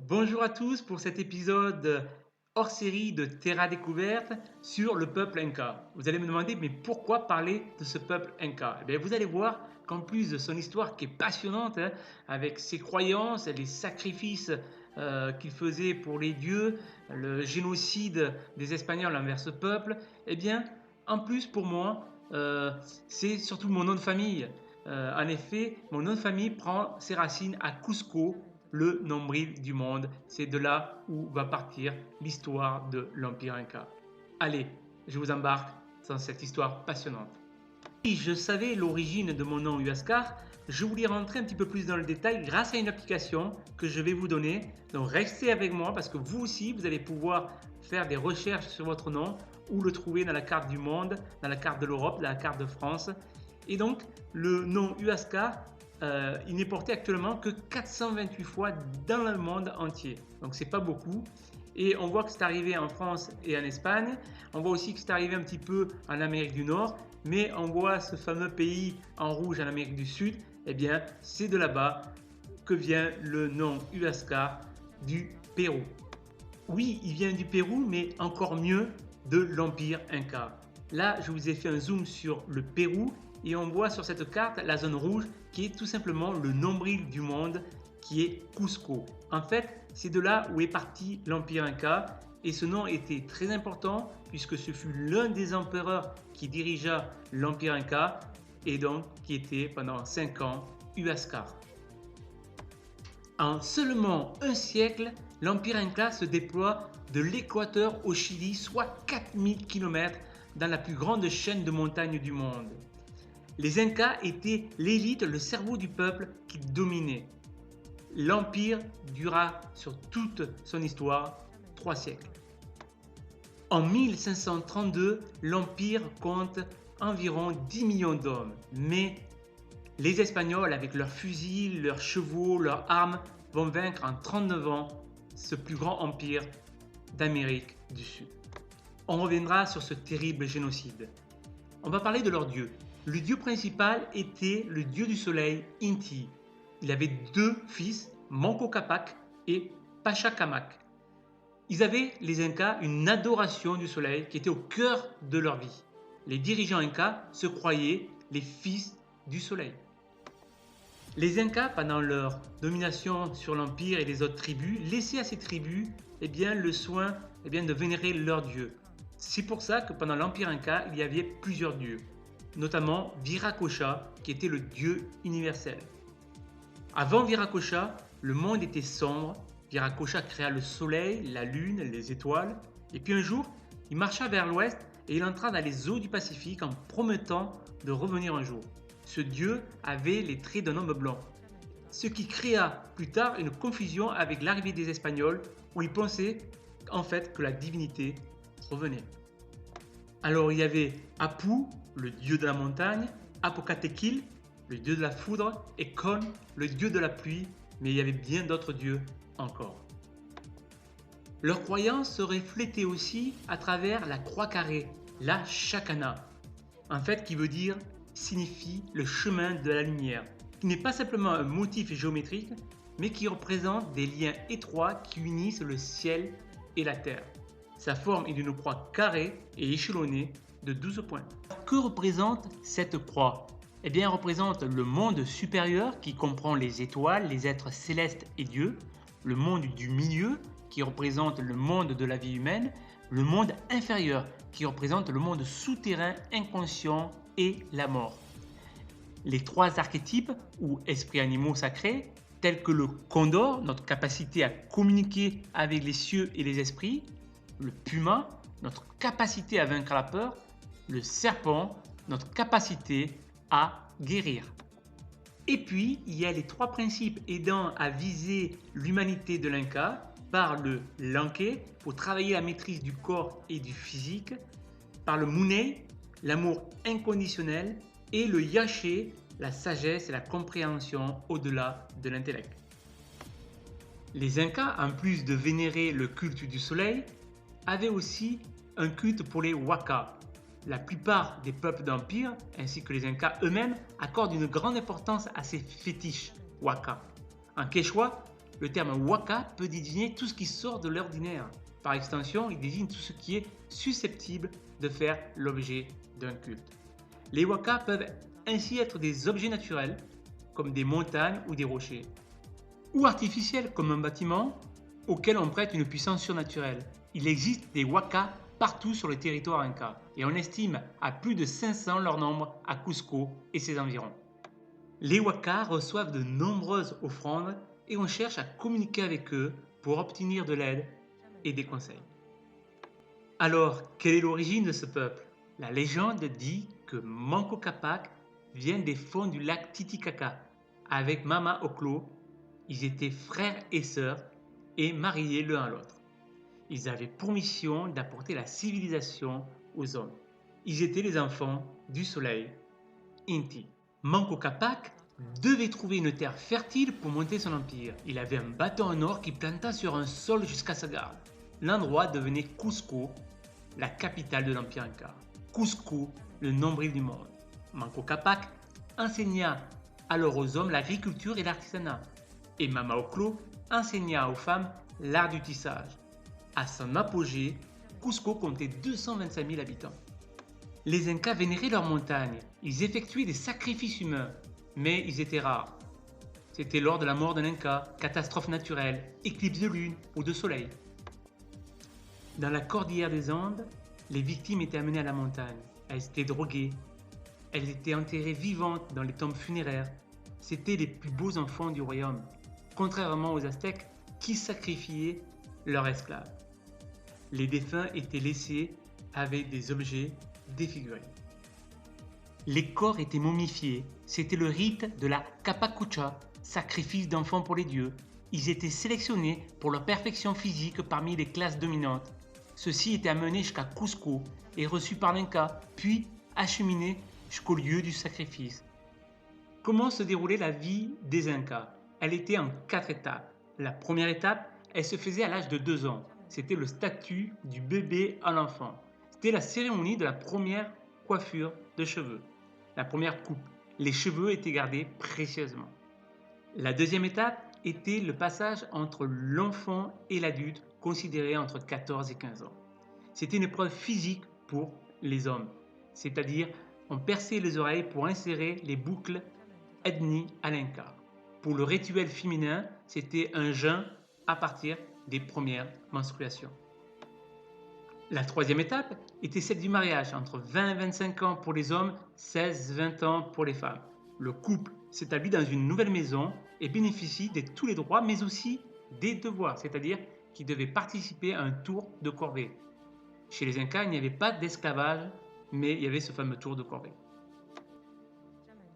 Bonjour à tous pour cet épisode hors série de Terra Découverte sur le peuple Inca. Vous allez me demander, mais pourquoi parler de ce peuple Inca? Eh bien, vous allez voir qu'en plus de son histoire qui est passionnante, avec ses croyances, les sacrifices qu'il faisait pour les dieux, le génocide des Espagnols envers ce peuple, eh bien, en plus pour moi, c'est surtout mon nom de famille. En effet, mon nom de famille prend ses racines à Cusco, le nombril du monde. C'est de là où va partir l'histoire de l'Empire Inca. Allez, je vous embarque dans cette histoire passionnante. Si je savais l'origine de mon nom Huascar, je voulais rentrer un petit peu plus dans le détail grâce à une application que je vais vous donner. Donc restez avec moi parce que vous aussi, vous allez pouvoir faire des recherches sur votre nom ou le trouver dans la carte du monde, dans la carte de l'Europe, dans la carte de France. Et donc, le nom Huascar, il n'est porté actuellement que 428 fois dans le monde entier. Donc, c'est pas beaucoup. Et on voit que c'est arrivé en France et en Espagne. On voit aussi que c'est arrivé un petit peu en Amérique du Nord. Mais on voit ce fameux pays en rouge en Amérique du Sud. Eh bien, c'est de là-bas que vient le nom Huascar du Pérou. Oui, il vient du Pérou, mais encore mieux de l'Empire Inca. Là, je vous ai fait un zoom sur le Pérou et on voit sur cette carte la zone rouge qui est tout simplement le nombril du monde qui est Cusco. En fait, c'est de là où est parti l'Empire Inca et ce nom était très important puisque ce fut l'un des empereurs qui dirigea l'Empire Inca et donc qui était pendant 5 ans Huascar. En seulement un siècle, l'Empire Inca se déploie de l'Équateur au Chili, soit 4000 km dans la plus grande chaîne de montagnes du monde. Les Incas étaient l'élite, le cerveau du peuple qui dominait. L'Empire dura sur toute son histoire 3 siècles. En 1532, l'Empire compte environ 10 millions d'hommes, mais les Espagnols, avec leurs fusils, leurs chevaux, leurs armes, vont vaincre en 39 ans ce plus grand empire d'Amérique du Sud. On reviendra sur ce terrible génocide. On va parler de leur dieu. Le dieu principal était le dieu du soleil, Inti. Il avait 2 fils, Manco Capac et Pachacamac. Ils avaient, les Incas, une adoration du soleil qui était au cœur de leur vie. Les dirigeants Incas se croyaient les fils du soleil. Les Incas, pendant leur domination sur l'Empire et les autres tribus, laissaient à ces tribus le soin de vénérer leurs dieux. C'est pour ça que pendant l'Empire Inca, il y avait plusieurs dieux, notamment Viracocha, qui était le dieu universel. Avant Viracocha, le monde était sombre. Viracocha créa le soleil, la lune, les étoiles. Et puis un jour, il marcha vers l'ouest et il entra dans les eaux du Pacifique en promettant de revenir un jour. Ce dieu avait les traits d'un homme blanc, ce qui créa plus tard une confusion avec l'arrivée des Espagnols où ils pensaient en fait que la divinité revenait. Alors il y avait Apu, le dieu de la montagne, Apocatequil, le dieu de la foudre, et Con, le dieu de la pluie, mais il y avait bien d'autres dieux encore. Leur croyance se reflétait aussi à travers la croix carrée, la Chacana, en fait qui veut dire signifie le chemin de la lumière, qui n'est pas simplement un motif géométrique, mais qui représente des liens étroits qui unissent le ciel et la terre. Sa forme est d'une croix carrée et échelonnée de 12 points. Que représente cette croix? Eh bien, elle représente le monde supérieur qui comprend les étoiles, les êtres célestes et Dieu, le monde du milieu qui représente le monde de la vie humaine, le monde inférieur qui représente le monde souterrain, inconscient et la mort. Les 3 archétypes ou esprits animaux sacrés, tels que le condor, notre capacité à communiquer avec les cieux et les esprits, le puma, notre capacité à vaincre la peur, le serpent, notre capacité à guérir. Et puis, il y a les 3 principes aidant à viser l'humanité de l'Inca, par le Lanke, pour travailler la maîtrise du corps et du physique, par le Muney, l'amour inconditionnel, et le Yaché, la sagesse et la compréhension au-delà de l'intellect. Les Incas, en plus de vénérer le culte du soleil, avaient aussi un culte pour les Waka. La plupart des peuples d'empire, ainsi que les Incas eux-mêmes, accordent une grande importance à ces fétiches Waka. En quechua, le terme Waka peut désigner tout ce qui sort de l'ordinaire. Par extension, il désigne tout ce qui est susceptible de faire l'objet d'un culte. Les Waka peuvent ainsi être des objets naturels, comme des montagnes ou des rochers, ou artificiels, comme un bâtiment auquel on prête une puissance surnaturelle. Il existe des Waka partout sur le territoire inca, et on estime à plus de 500 leur nombre à Cusco et ses environs. Les Waka reçoivent de nombreuses offrandes et on cherche à communiquer avec eux pour obtenir de l'aide et des conseils. Alors, quelle est l'origine de ce peuple? La légende dit que Manco Capac vient des fonds du lac Titicaca. Avec Mama Oclo, ils étaient frères et sœurs et mariés l'un à l'autre. Ils avaient pour mission d'apporter la civilisation aux hommes. Ils étaient les enfants du soleil, Inti. Manco Capac devait trouver une terre fertile pour monter son empire. Il avait un bâton en or qui planta sur un sol jusqu'à sa garde. L'endroit devenait Cusco, la capitale de l'empire inca. Cusco, le nombril du monde. Manco Capac enseigna alors aux hommes l'agriculture et l'artisanat. Et Mama Oclo enseigna aux femmes l'art du tissage. À son apogée, Cusco comptait 225 000 habitants. Les Incas vénéraient leurs montagnes, ils effectuaient des sacrifices humains, mais ils étaient rares. C'était lors de la mort d'un Inca, catastrophe naturelle, éclipse de lune ou de soleil. Dans la cordillère des Andes, les victimes étaient amenées à la montagne. Elles étaient droguées, elles étaient enterrées vivantes dans les tombes funéraires. C'étaient les plus beaux enfants du royaume, contrairement aux Aztèques qui sacrifiaient leurs esclaves. Les défunts étaient laissés avec des objets défigurés. Les corps étaient momifiés, c'était le rite de la Capacucha, sacrifice d'enfants pour les dieux. Ils étaient sélectionnés pour leur perfection physique parmi les classes dominantes. Ceux-ci étaient amenés jusqu'à Cusco et reçus par l'Inca, puis acheminés jusqu'au lieu du sacrifice. Comment se déroulait la vie des Incas? Elle était en 4 étapes. La première étape, elle se faisait à l'âge de 2 ans. C'était le statut du bébé à l'enfant. C'était la cérémonie de la première coiffure de cheveux, la première coupe. Les cheveux étaient gardés précieusement. La deuxième étape était le passage entre l'enfant et l'adulte, considéré entre 14 et 15 ans. C'était une épreuve physique pour les hommes, c'est-à-dire on perçait les oreilles pour insérer les boucles ethnies à l'inca. Pour le rituel féminin, c'était un jeûne à partir des premières menstruations. La troisième étape était celle du mariage, entre 20 et 25 ans pour les hommes, 16-20 ans pour les femmes. Le couple s'établit dans une nouvelle maison et bénéficie de tous les droits, mais aussi des devoirs, c'est-à-dire qu'ils devaient participer à un tour de corvée. Chez les Incas, il n'y avait pas d'esclavage, mais il y avait ce fameux tour de corvée.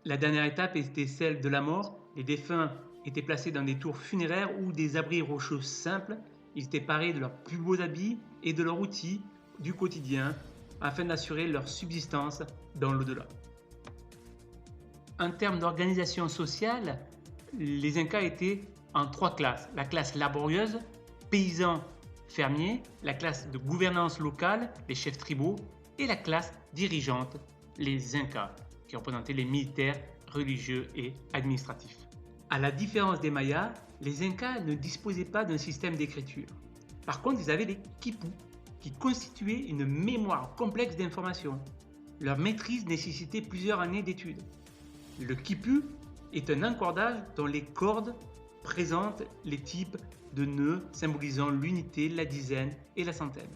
La dernière étape était celle de la mort. Les défunts étaient placés dans des tours funéraires ou des abris rocheux simples. Ils étaient parés de leurs plus beaux habits et de leurs outils du quotidien afin d'assurer leur subsistance dans l'au-delà. En termes d'organisation sociale, les Incas étaient en 3 classes. La classe laborieuse, paysans, fermiers, la classe de gouvernance locale, les chefs tribaux, et la classe dirigeante, les Incas, qui représentaient les militaires, religieux et administratifs. À la différence des Mayas, les Incas ne disposaient pas d'un système d'écriture. Par contre, ils avaient les quipus, qui constituaient une mémoire complexe d'informations. Leur maîtrise nécessitait plusieurs années d'études. Le quipu est un encordage dont les cordes présentent les types de nœuds symbolisant l'unité, la dizaine et la centaine.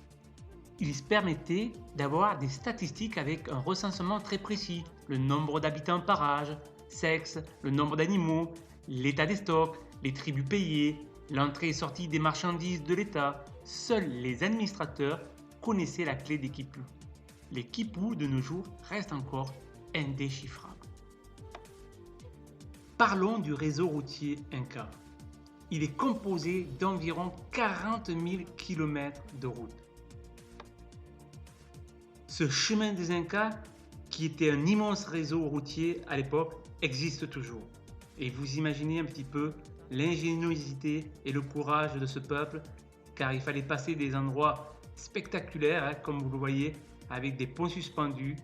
Il permettait d'avoir des statistiques avec un recensement très précis, le nombre d'habitants par âge, sexe, le nombre d'animaux, l'état des stocks, les tribus payées, l'entrée et sortie des marchandises de l'État. Seuls les administrateurs connaissaient la clé des quipus. Les quipus de nos jours restent encore indéchiffrables. Parlons du réseau routier Inca. Il est composé d'environ 40 000 km de route. Ce chemin des Incas, qui était un immense réseau routier à l'époque, existe toujours. Et vous imaginez un petit peu l'ingéniosité et le courage de ce peuple, car il fallait passer des endroits spectaculaires, comme vous le voyez, avec des ponts suspendus,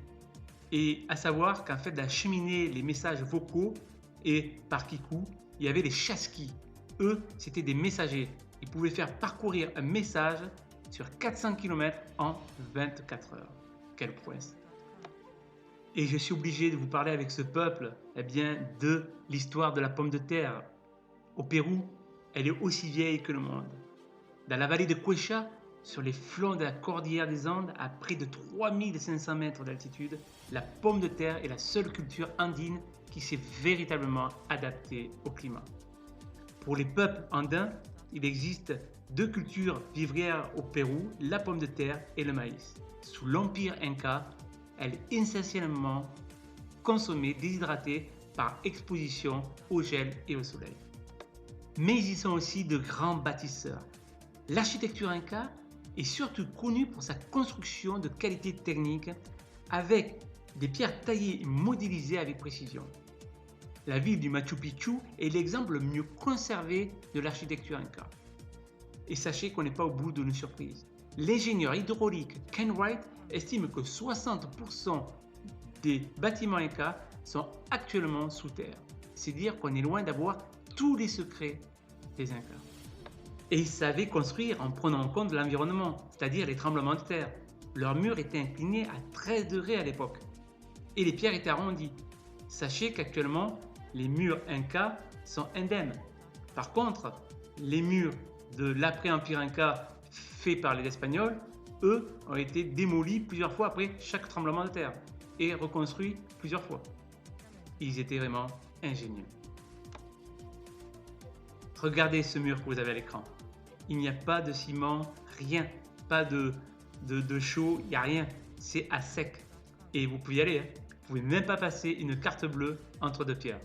et à savoir qu'en fait d'acheminer les messages vocaux, et par kikou, il y avait des chasquis. Eux, c'étaient des messagers. Ils pouvaient faire parcourir un message sur 400 km en 24 heures. Quelle prouesse! Et je suis obligé de vous parler avec ce peuple, eh bien, de l'histoire de la pomme de terre. Au Pérou, elle est aussi vieille que le monde. Dans la vallée de Cuecha, sur les flancs de la cordillère des Andes, à près de 3500 mètres d'altitude, la pomme de terre est la seule culture andine qui s'est véritablement adaptée au climat. Pour les peuples andins, il existe deux cultures vivrières au Pérou, la pomme de terre et le maïs. Sous l'empire Inca, elle est essentiellement consommée, déshydratée par exposition au gel et au soleil. Mais ils y sont aussi de grands bâtisseurs. L'architecture Inca est surtout connue pour sa construction de qualité technique avec des pierres taillées et modélisées avec précision. La ville du Machu Picchu est l'exemple le mieux conservé de l'architecture Inca. Et sachez qu'on n'est pas au bout de nos surprises. L'ingénieur hydraulique Ken Wright estime que 60% des bâtiments Inca sont actuellement sous terre. C'est dire qu'on est loin d'avoir tous les secrets des Incas. Et ils savaient construire en prenant en compte l'environnement, c'est-à-dire les tremblements de terre. Leurs murs étaient inclinés à 13 degrés à l'époque. Et les pierres étaient arrondies. Sachez qu'actuellement, les murs Inca sont indemnes. Par contre, les murs de l'après-empire Inca faits par les Espagnols, eux, ont été démolis plusieurs fois après chaque tremblement de terre et reconstruits plusieurs fois. Ils étaient vraiment ingénieux. Regardez ce mur que vous avez à l'écran. Il n'y a pas de ciment, rien, pas de chaud, il n'y a rien. C'est à sec. Et vous pouvez y aller, hein. Vous ne pouvez même pas passer une carte bleue entre deux pierres.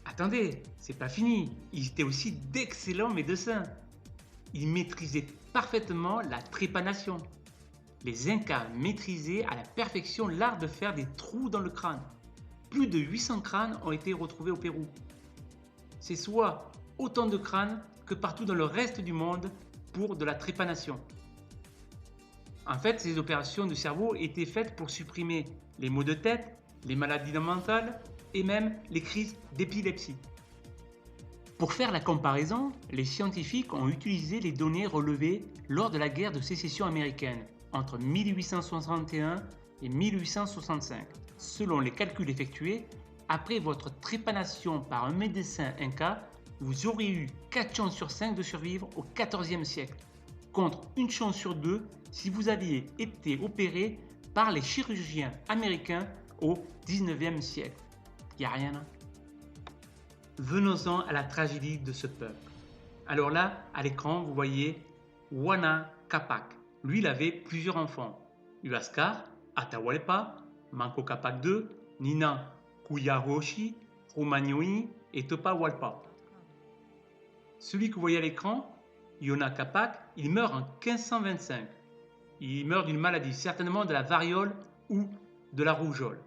Attendez, c'est pas fini. Ils étaient aussi d'excellents médecins. Ils maîtrisaient parfaitement la trépanation. Les Incas maîtrisaient à la perfection l'art de faire des trous dans le crâne. Plus de 800 crânes ont été retrouvés au Pérou. C'est soit autant de crânes que partout dans le reste du monde pour de la trépanation. En fait, ces opérations du cerveau étaient faites pour supprimer les maux de tête, les maladies mentales et même les crises d'épilepsie. Pour faire la comparaison, les scientifiques ont utilisé les données relevées lors de la guerre de sécession américaine entre 1861 et 1865. Selon les calculs effectués, après votre trépanation par un médecin Inca, vous auriez eu 4 chances sur 5 de survivre au XIVe siècle, contre une chance sur 2 si vous aviez été opéré par les chirurgiens américains au XIXe siècle. Il n'y a rien là. Venons-en à la tragédie de ce peuple. Alors là, à l'écran, vous voyez Huayna Capac. Lui, il avait plusieurs enfants. Huáscar, Atahualpa, Manco Capac II, Nina Cuyahoxi, Romagnoni et Topahualpa. Celui que vous voyez à l'écran, Huayna Capac, il meurt en 1525. Il meurt d'une maladie, certainement de la variole ou de la rougeole,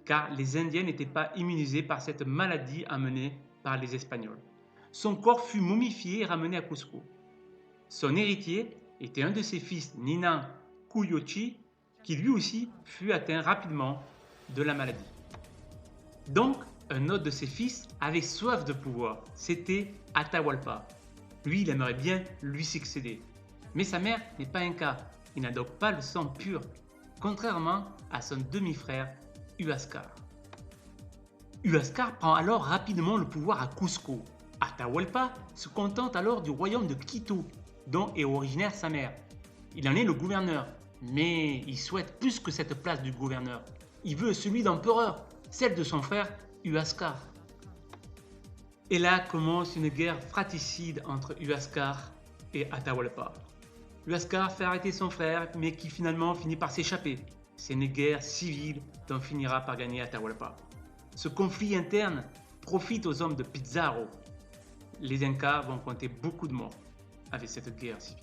car les Indiens n'étaient pas immunisés par cette maladie amenée par les Espagnols. Son corps fut momifié et ramené à Cusco. Son héritier était un de ses fils, Nina Cuyochi, qui lui aussi fut atteint rapidement de la maladie. Donc, un autre de ses fils avait soif de pouvoir, c'était Atahualpa. Lui, il aimerait bien lui succéder. Mais sa mère n'est pas Inca, il n'a donc pas le sang pur, contrairement à son demi-frère Huáscar. Huáscar prend alors rapidement le pouvoir à Cusco. Atahualpa se contente alors du royaume de Quito, dont est originaire sa mère. Il en est le gouverneur, mais il souhaite plus que cette place du gouverneur. Il veut celui d'empereur, celle de son frère Huáscar. Et là commence une guerre fratricide entre Huáscar et Atahualpa. Huáscar fait arrêter son frère, mais qui finalement finit par s'échapper. C'est une guerre civile dont finira par gagner Atahualpa. Ce conflit interne profite aux hommes de Pizarro. Les Incas vont compter beaucoup de morts avec cette guerre civile.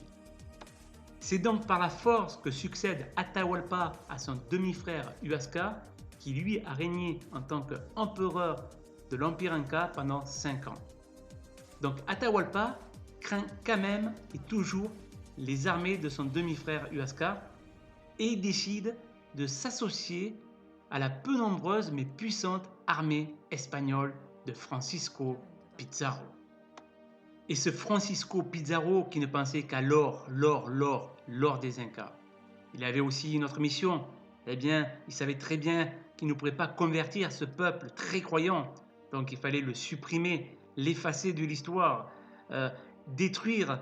C'est donc par la force que succède Atahualpa à son demi-frère Huáscar, qui lui a régné en tant qu'empereur de l'Empire Inca pendant 5 ans. Donc Atahualpa craint quand même et toujours les armées de son demi-frère Huáscar et décide de s'associer à la peu nombreuse mais puissante armée espagnole de Francisco Pizarro. Et ce Francisco Pizarro qui ne pensait qu'à l'or des Incas. Il avait aussi une autre mission. Eh bien, il savait très bien qu'il ne pourrait pas convertir ce peuple très croyant. Donc il fallait le supprimer, l'effacer de l'histoire, détruire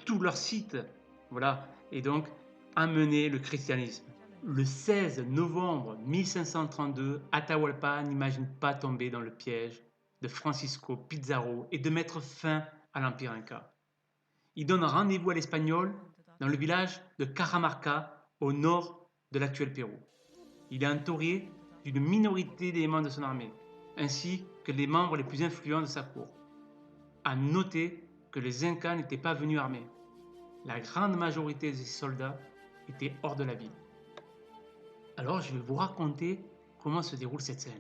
tous leurs sites. Voilà. Et donc amener le christianisme. Le 16 novembre 1532, Atahualpa n'imagine pas tomber dans le piège de Francisco Pizarro et de mettre fin à l'Empire Inca. Il donne rendez-vous à l'Espagnol dans le village de Cajamarca, au nord de l'actuel Pérou. Il est entouré d'une minorité d'éléments de son armée, ainsi que les membres les plus influents de sa cour. À noter que les Incas n'étaient pas venus armés. La grande majorité des soldats étaient hors de la ville. Alors je vais vous raconter comment se déroule cette scène.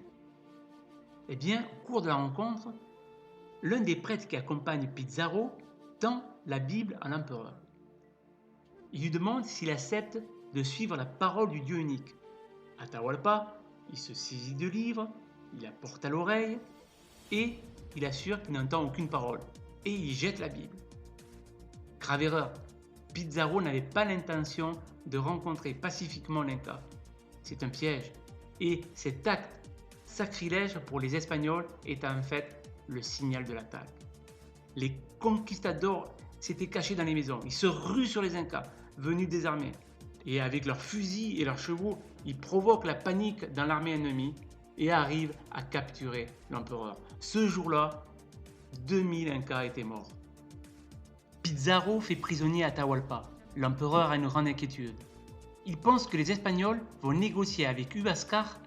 Eh bien, au cours de la rencontre, l'un des prêtres qui accompagne Pizarro tend la Bible à l'empereur. Il lui demande s'il accepte de suivre la parole du Dieu unique. Atahualpa, il se saisit du livre, il la porte à l'oreille et il assure qu'il n'entend aucune parole. Et il jette la Bible. Grave erreur, Pizarro n'avait pas l'intention de rencontrer pacifiquement l'Inca. C'est un piège. Et cet acte sacrilège pour les Espagnols est en fait le signal de l'attaque. Les conquistadors s'étaient cachés dans les maisons. Ils se ruent sur les Incas, venus désarmés. Et avec leurs fusils et leurs chevaux, ils provoquent la panique dans l'armée ennemie et arrivent à capturer l'empereur. Ce jour-là, 2000 Incas étaient morts. Pizarro fait prisonnier Atahualpa. L'empereur a une grande inquiétude. Il pense que les Espagnols vont négocier avec Huáscar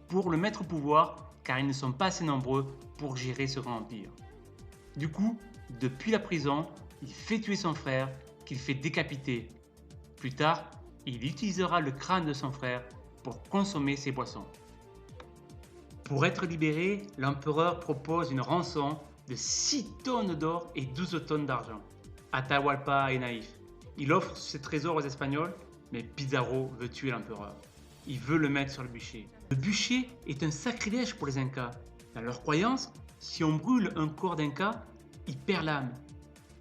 pour le mettre au pouvoir car ils ne sont pas assez nombreux pour gérer ce grand empire. Du coup, depuis la prison, il fait tuer son frère qu'il fait décapiter. Plus tard, il utilisera le crâne de son frère pour consommer ses boissons. Pour être libéré, l'empereur propose une rançon de 6 tonnes d'or et 12 tonnes d'argent. Atahualpa est naïf. Il offre ses trésors aux Espagnols, mais Pizarro veut tuer l'empereur. Il veut le mettre sur le bûcher. Le bûcher est un sacrilège pour les Incas. Dans leur croyance, si on brûle un corps d'Inca, il perd l'âme.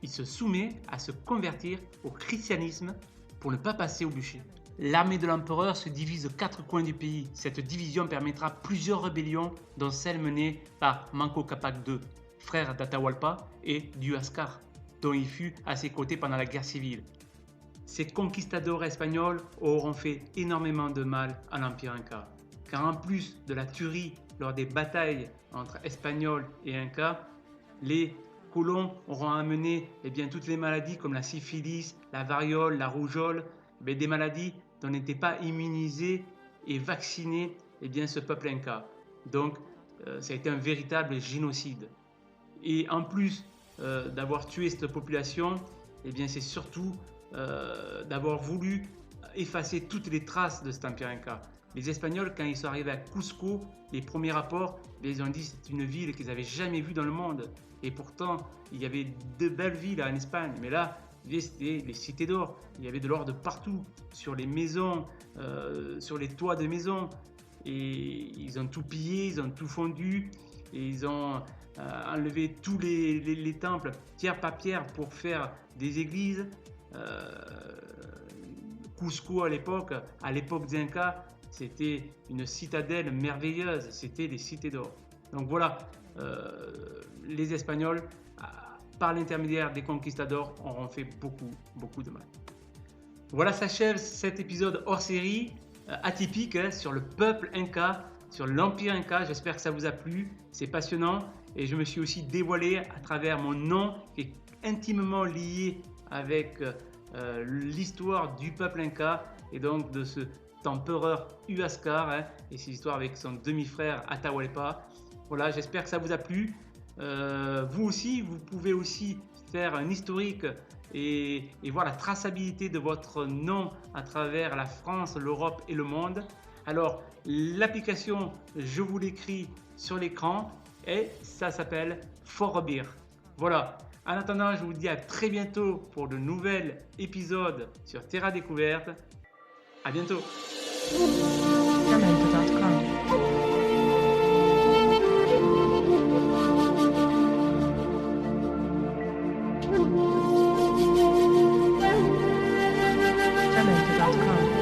Il se soumet à se convertir au christianisme pour ne pas passer au bûcher. L'armée de l'empereur se divise aux 4 coins du pays. Cette division permettra plusieurs rébellions, dont celle menée par Manco Cápac II, frère d'Atahualpa et d'Huáscar, dont il fut à ses côtés pendant la guerre civile. Ces conquistadors espagnols auront fait énormément de mal à l'Empire Inca, car en plus de la tuerie lors des batailles entre Espagnols et Incas, les colons auront amené toutes les maladies comme la syphilis, la variole, la rougeole, des maladies dont n'était pas immunisé et vacciné ce peuple Inca. Donc ça a été un véritable génocide. Et en plus d'avoir tué cette population, c'est surtout d'avoir voulu effacer toutes les traces de cet empire Inca. Les Espagnols, quand ils sont arrivés à Cusco, les premiers rapports, ils ont dit que c'est une ville qu'ils n'avaient jamais vue dans le monde. Et pourtant, il y avait de belles villes en Espagne. Mais là, c'était les cités d'or. Il y avait de l'or de partout, sur les maisons, sur les toits de maisons. Et ils ont tout pillé, ils ont tout fondu. Et ils ont enlevé tous les temples, pierre par pierre, pour faire des églises. Cusco à l'époque des Incas, c'était une citadelle merveilleuse, c'était les cités d'or. Donc voilà, les Espagnols, par l'intermédiaire des conquistadors, auront fait beaucoup de mal. Voilà s'achève cet épisode hors série, atypique, sur le peuple Inca, sur l'Empire Inca. J'espère que ça vous a plu, c'est passionnant. Et je me suis aussi dévoilé à travers mon nom, qui est intimement lié avec l'histoire du peuple Inca et donc de ce empereur Huáscar et ses histoires avec son demi-frère Atahualpa. Voilà, j'espère que ça vous a plu. Vous aussi, vous pouvez aussi faire un historique et voir la traçabilité de votre nom à travers la France, l'Europe et le monde. Alors, l'application, je vous l'écris sur l'écran et ça s'appelle Forbir. Voilà. En attendant, je vous dis à très bientôt pour de nouveaux épisodes sur Terra Découverte. À bientôt. gmail.com.